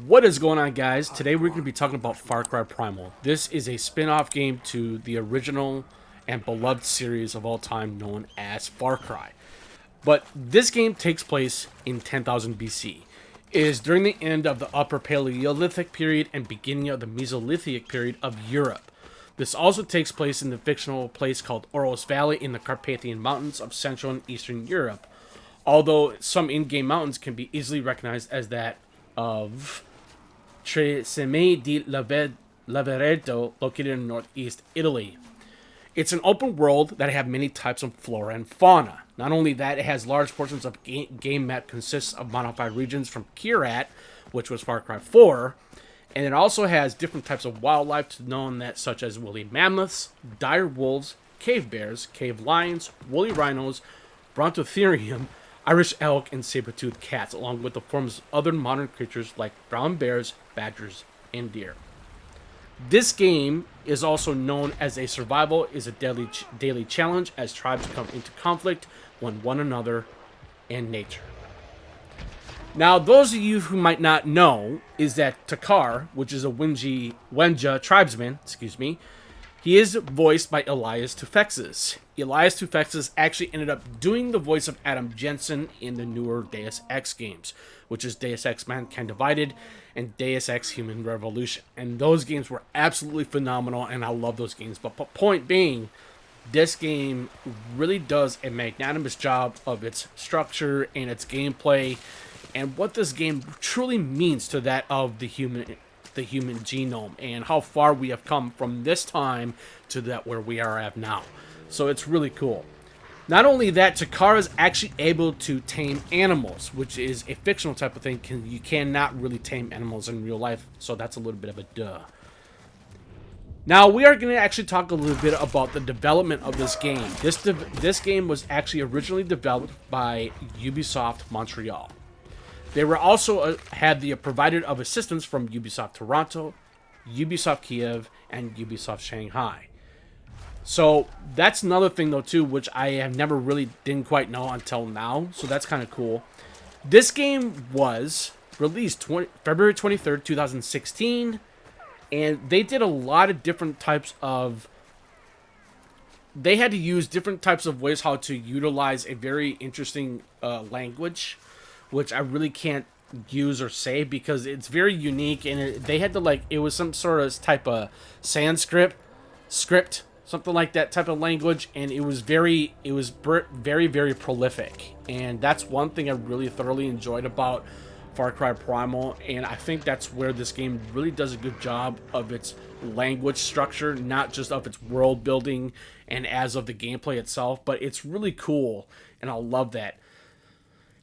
What is going on, guys? Today we're going to be talking about Far Cry Primal. This is a spin-off game to the original and beloved series of all time known as Far Cry. But this game takes place in 10,000 BC. It is during the end of the Upper Paleolithic period and beginning of the Mesolithic period of Europe. This also takes place in the fictional place called Oros Valley in the Carpathian Mountains of Central and Eastern Europe. Although some in-game mountains can be easily recognized as that of Tresemme di Lavaredo, located in northeast Italy. It's an open world that have many types of flora and fauna. Not only that, it has large portions of game map consists of modified regions from Kirat, which was Far Cry 4, and it also has different types of wildlife known that such as woolly mammoths, dire wolves, cave bears, cave lions, woolly rhinos, brontotherium, Irish elk, and saber-toothed cats, along with the forms of other modern creatures like brown bears, badgers, and deer. This game is also known as a survival is a daily challenge as tribes come into conflict with one another and nature. Now, those of you who might not know is that Takar, which is a Wenja tribesman, he is voiced by Elias Tufexis. Elias Tufexis actually ended up doing the voice of Adam Jensen in the newer Deus Ex games, which is Deus Ex Mankind Divided and Deus Ex Human Revolution. And those games were absolutely phenomenal, and I love those games. But point being, this game really does a magnanimous job of its structure and its gameplay, and what this game truly means to that of the human genome, and how far we have come from this time to that where we are at now. So it's really cool. Not only that, Takara is actually able to tame animals, which is a fictional type of thing. You cannot really tame animals in real life, so that's a little bit of a duh. Now, we are going to actually talk a little bit about the development of this game. This game was actually originally developed by Ubisoft Montreal. They were also had the provided of assistance from Ubisoft Toronto, Ubisoft Kiev, and Ubisoft Shanghai. So that's another thing though too, which I have never really didn't quite know until now. So that's kind of cool. This game was released February 23rd, 2016, and they did a lot of different types of. They had to use different types of ways how to utilize a very interesting language, which I really can't use or say because it's very unique, and they had to it was some sort of type of Sanskrit script, something like that type of language, and it was very very prolific, and that's one thing I really thoroughly enjoyed about Far Cry Primal, and I think that's where this game really does a good job of its language structure, not just of its world building and as of the gameplay itself, but it's really cool, and I love that.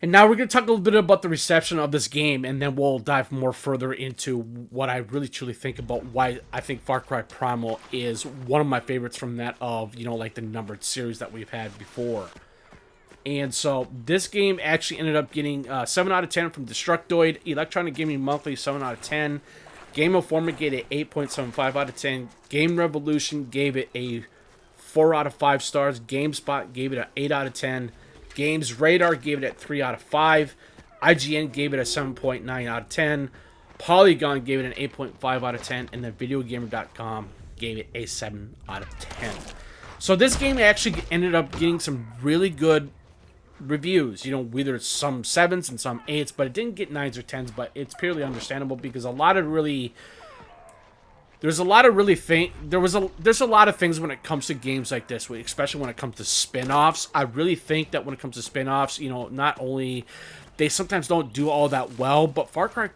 And now we're going to talk a little bit about the reception of this game, and then we'll dive more further into what I really truly think about why I think Far Cry Primal is one of my favorites from that of, the numbered series that we've had before. And so this game actually ended up getting 7 out of 10 from Destructoid, Electronic Gaming Monthly 7 out of 10, Game Informer gave it 8.75 out of 10, Game Revolution gave it a 4 out of 5 stars, GameSpot gave it an 8 out of 10, Games Radar gave it a 3 out of 5. IGN gave it a 7.9 out of 10. Polygon gave it an 8.5 out of 10. And then VideoGamer.com gave it a 7 out of 10. So this game actually ended up getting some really good reviews. Whether it's some 7s and some 8s. But it didn't get 9s or 10s. But it's purely understandable because there's a lot of things when it comes to games like this, especially when it comes to spin-offs. I really think that when it comes to spin-offs, not only they sometimes don't do all that well, but Far Cry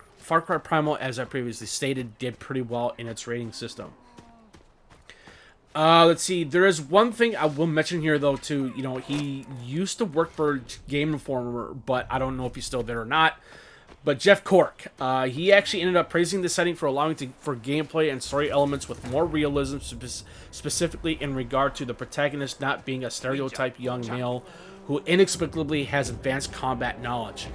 Primal, as I previously stated, did pretty well in its rating system. Let's see. There is one thing I will mention here, though, too. He used to work for Game Informer, but I don't know if he's still there or not. But Jeff Cork, he actually ended up praising the setting for allowing for gameplay and story elements with more realism, specifically in regard to the protagonist not being a stereotype young male who inexplicably has advanced combat knowledge.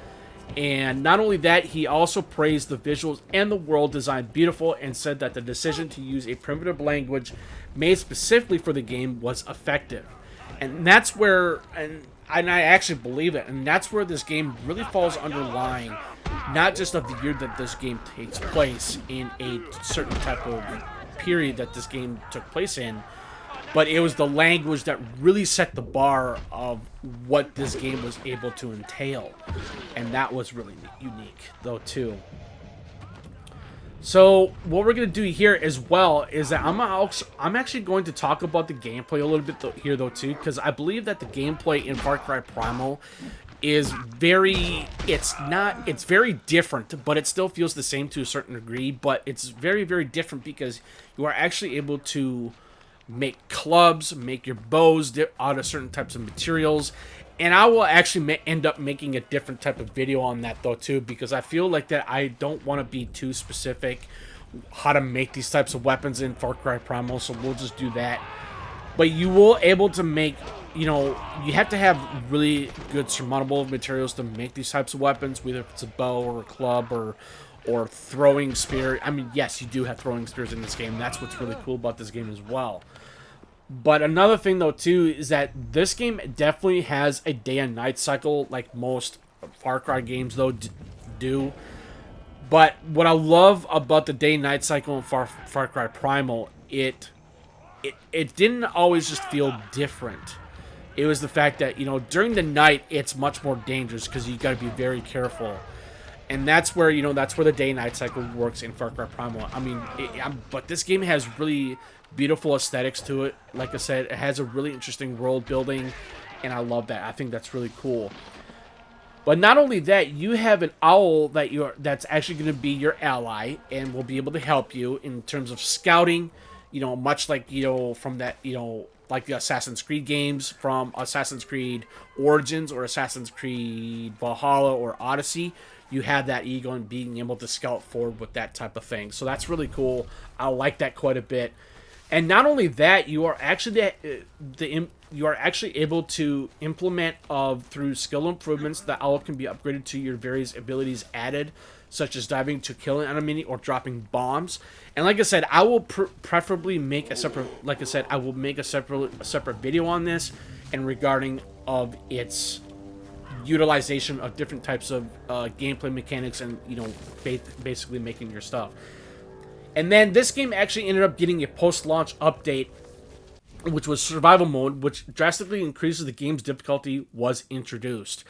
And not only that, he also praised the visuals and the world design beautiful and said that the decision to use a primitive language made specifically for the game was effective. And that's where, and I actually believe it, and that's where this game really falls underlying, not just of the year that this game takes place in a certain type of period that this game took place in, but it was the language that really set the bar of what this game was able to entail, and that was really unique, though, too. So what we're going to do here as well is that I'm actually going to talk about the gameplay a little bit here, though, too, because I believe that the gameplay in Far Cry Primal is it's very different, but it still feels the same to a certain degree, but it's very, very different because you are actually able to make clubs, make your bows out of certain types of materials. And I will actually end up making a different type of video on that, though, too, because I feel like that I don't want to be too specific how to make these types of weapons in Far Cry Primal, so we'll just do that. But you will able to make, you know, you have to have really good surmountable materials to make these types of weapons, whether it's a bow or a club or throwing spear. I mean, yes, you do have throwing spears in this game. That's what's really cool about this game as well. But another thing, though, too, is that this game definitely has a day and night cycle like most Far Cry games, though, do. But what I love about the day and night cycle in Far Cry Primal, it didn't always just feel different. It was the fact that, you know, during the night, it's much more dangerous because you got to be very careful. And that's where, you know, that's where the day and night cycle works in Far Cry Primal. I mean, but this game has really beautiful aesthetics to it. Like I said, it has a really interesting world building, and I love that. I think that's really cool. But not only that, you have an owl that's actually going to be your ally and will be able to help you in terms of scouting, you know, much like, you know, from that, you know, like the Assassin's Creed games from Assassin's Creed Origins or Assassin's Creed Valhalla or Odyssey. You have that eagle and being able to scout forward with that type of thing. So that's really cool. I like that quite a bit. And not only that, you are actually you are actually able to implement through skill improvements. The owl can be upgraded to your various abilities added, such as diving to kill an enemy or dropping bombs. And like I said, I will preferably make a separate. Like I said, I will make a separate video on this and regarding of its utilization of different types of gameplay mechanics and, you know, basically making your stuff. And then this game actually ended up getting a post-launch update, which was survival mode, which drastically increases the game's difficulty, was introduced.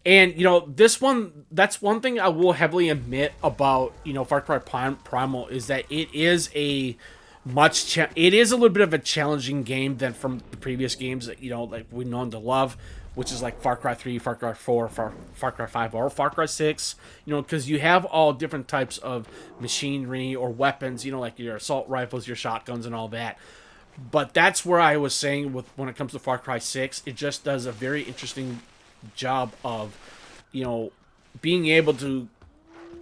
And, you know, that's one thing I will heavily admit about, you know, Far Cry Primal is that it is a little bit of a challenging game than from the previous games that, you know, like we've known to love, which is like Far Cry 3, Far Cry 4, Far Cry 5, or Far Cry 6, you know, because you have all different types of machinery or weapons, you know, like your assault rifles, your shotguns, and all that. But that's where I was saying when it comes to Far Cry 6, it just does a very interesting job of, you know, being able to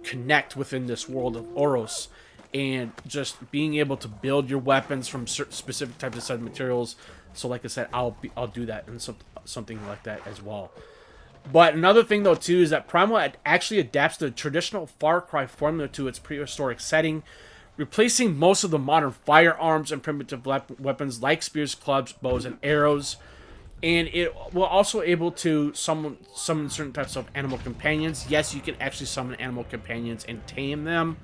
connect within this world of Oros and just being able to build your weapons from certain specific types of set materials. So like I said, I'll do that and something like that as well. But another thing, though, too, is that Primal actually adapts the traditional Far Cry formula to its prehistoric setting, replacing most of the modern firearms and primitive weapons like spears, clubs, bows, and arrows. And it will also able to summon certain types of animal companions. Yes, you can actually summon animal companions and tame them.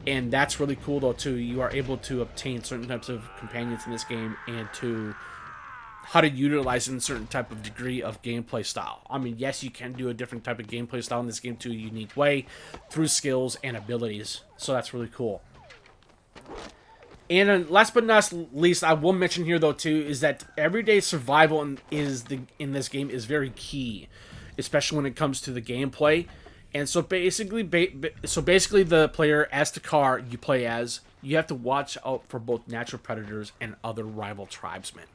And that's really cool, though, too. You are able to obtain certain types of companions in this game and to how to utilize in a certain type of degree of gameplay style. I mean, yes, you can do a different type of gameplay style in this game to a unique way through skills and abilities. So that's really cool. And last but not least, I will mention here, though, too, is that everyday survival in this game is very key, especially when it comes to the gameplay. And so basically, the player, as the car you play as, you have to watch out for both natural predators and other rival tribesmen.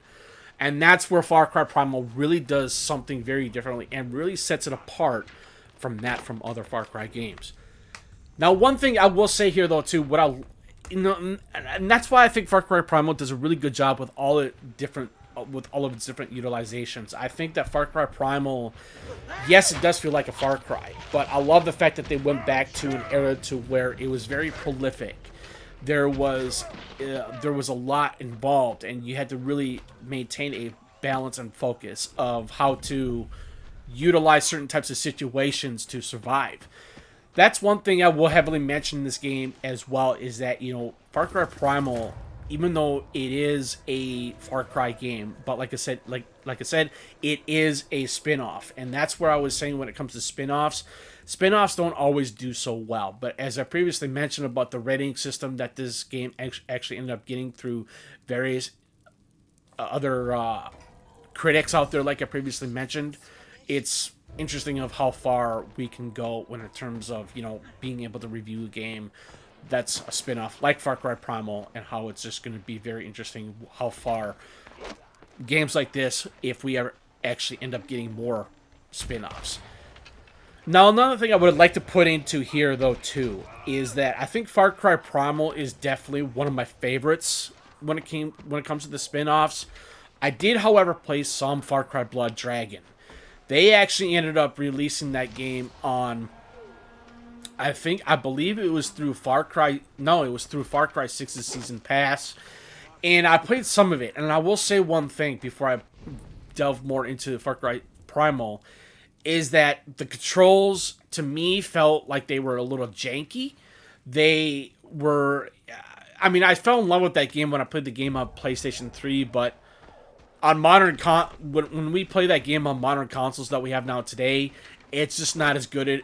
And that's where Far Cry Primal really does something very differently and really sets it apart from other Far Cry games. Now, one thing I will say here, though, too, and that's why I think Far Cry Primal does a really good job with all of its different utilizations. I think that Far Cry Primal, yes, it does feel like a Far Cry, but I love the fact that they went back to an era to where it was very prolific. There was a lot involved, and you had to really maintain balance and focus of how to utilize certain types of situations to survive. That's one thing I will heavily mention in this game as well, is that, Far Cry Primal, even though it is a Far Cry game, but like I said, it is a spin-off. And that's where I was saying, when it comes to spin-offs don't always do so well. But as I previously mentioned about the rating system that this game actually ended up getting through various other critics out there, like I previously mentioned, it's interesting of how far we can go when in terms of being able to review a game that's a spin-off like Far Cry Primal, and how it's just going to be very interesting how far games like this, if we ever actually end up getting more spin-offs. Now, another thing I would like to put into here, though, too, is that I think Far Cry Primal is definitely one of my favorites when it comes to the spin-offs. I did, however, play some Far Cry Blood Dragon. They actually ended up releasing that game on, I believe it was through Far Cry 6's Season Pass. And I played some of it. And I will say one thing before I delve more into Far Cry Primal, is that the controls, to me, felt like they were a little janky. They were... I fell in love with that game when I played the game on PlayStation 3, but on when we play that game on modern consoles that we have now today, it's just not as good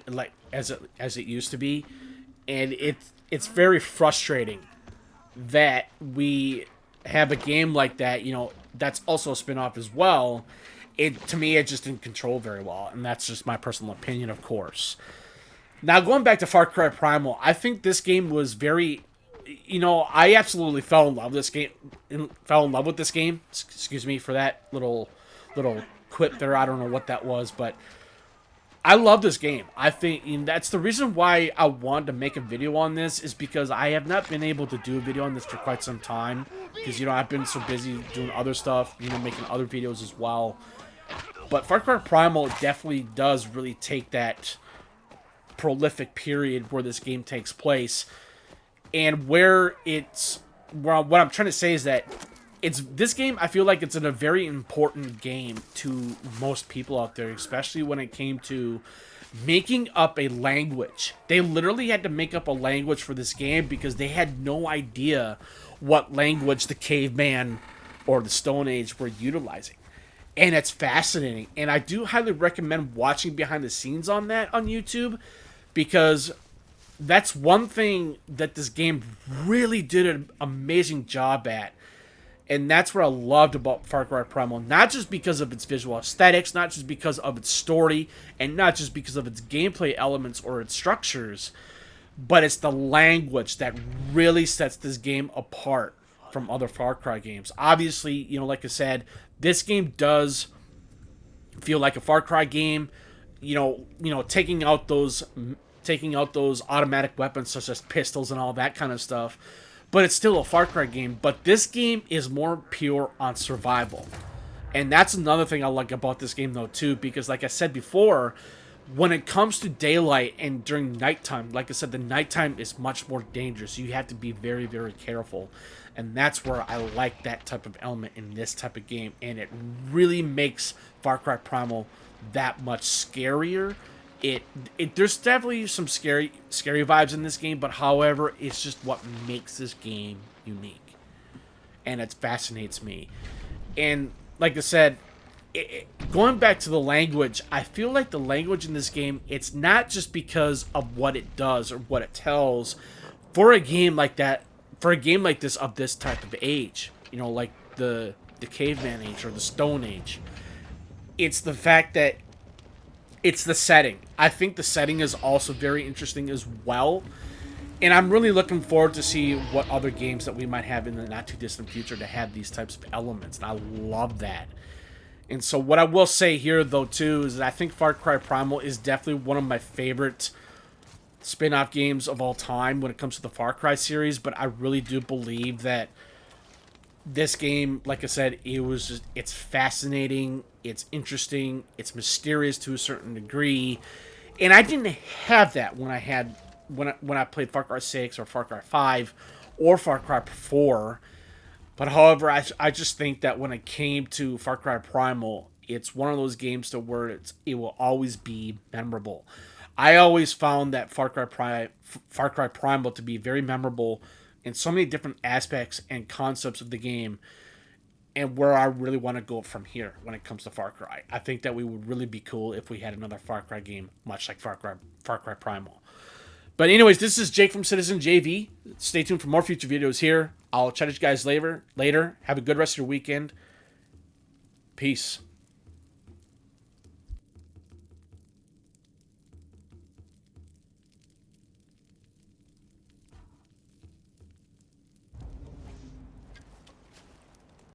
as it used to be, and it's very frustrating that we have a game like that, that's also a spin-off as well. To me, it just didn't control very well, and that's just my personal opinion, of course. Now, going back to Far Cry Primal, I think this game was very... I absolutely fell in love with this game. Excuse me for that little quip there. I don't know what that was, but I love this game. I think that's the reason why I wanted to make a video on this, is because I have not been able to do a video on this for quite some time, because I've been so busy doing other stuff, making other videos as well. But Far Cry Primal definitely does really take that prolific period where this game takes place. And what I'm trying to say is that this game, I feel like it's a very important game to most people out there, especially when it came to making up a language. They literally had to make up a language for this game because they had no idea what language the caveman or the Stone Age were utilizing. And it's fascinating. And I do highly recommend watching behind the scenes on that on YouTube, because that's one thing that this game really did an amazing job at. And that's what I loved about Far Cry Primal. Not just because of its visual aesthetics, not just because of its story, and not just because of its gameplay elements or its structures, but it's the language that really sets this game apart from other Far Cry games. Obviously, like I said, this game does feel like a Far Cry game. Taking out those automatic weapons such as pistols and all that kind of stuff. But it's still a Far Cry game. But this game is more pure on survival. And that's another thing I like about this game, though, too. Because like I said before, when it comes to daylight and during nighttime, like I said, the nighttime is much more dangerous. You have to be very, very careful. And that's where I like that type of element in this type of game. And it really makes Far Cry Primal that much scarier. There's definitely some scary vibes in this game, but however, it's just what makes this game unique, and it fascinates me. And like I said, going back to the language, I feel like the language in this game, it's not just because of what it does or what it tells. For a game like this of this type of age, like the caveman age or the Stone Age, it's the fact that it's the setting. I think the setting is also very interesting as well. And I'm really looking forward to see what other games that we might have in the not too distant future to have these types of elements. And I love that. And so what I will say here, though, too, is that I think Far Cry Primal is definitely one of my favorite spin-off games of all time when it comes to the Far Cry series. But I really do believe that this game, like I said, it's fascinating, it's interesting, it's mysterious to a certain degree, and I didn't have that when I played Far Cry 6 or Far Cry 5 or Far Cry 4. But however, I just think that when it came to Far Cry Primal, it's one of those games to where it will always be memorable. I always found that Far Cry Primal to be very memorable in so many different aspects and concepts of the game, and where I really want to go from here when it comes to Far Cry. I think that we would really be cool if we had another Far Cry game, much like Far Cry Primal. But anyways, this is Jake from Citizen JV. Stay tuned for more future videos here. I'll chat with you guys later. Have a good rest of your weekend. Peace.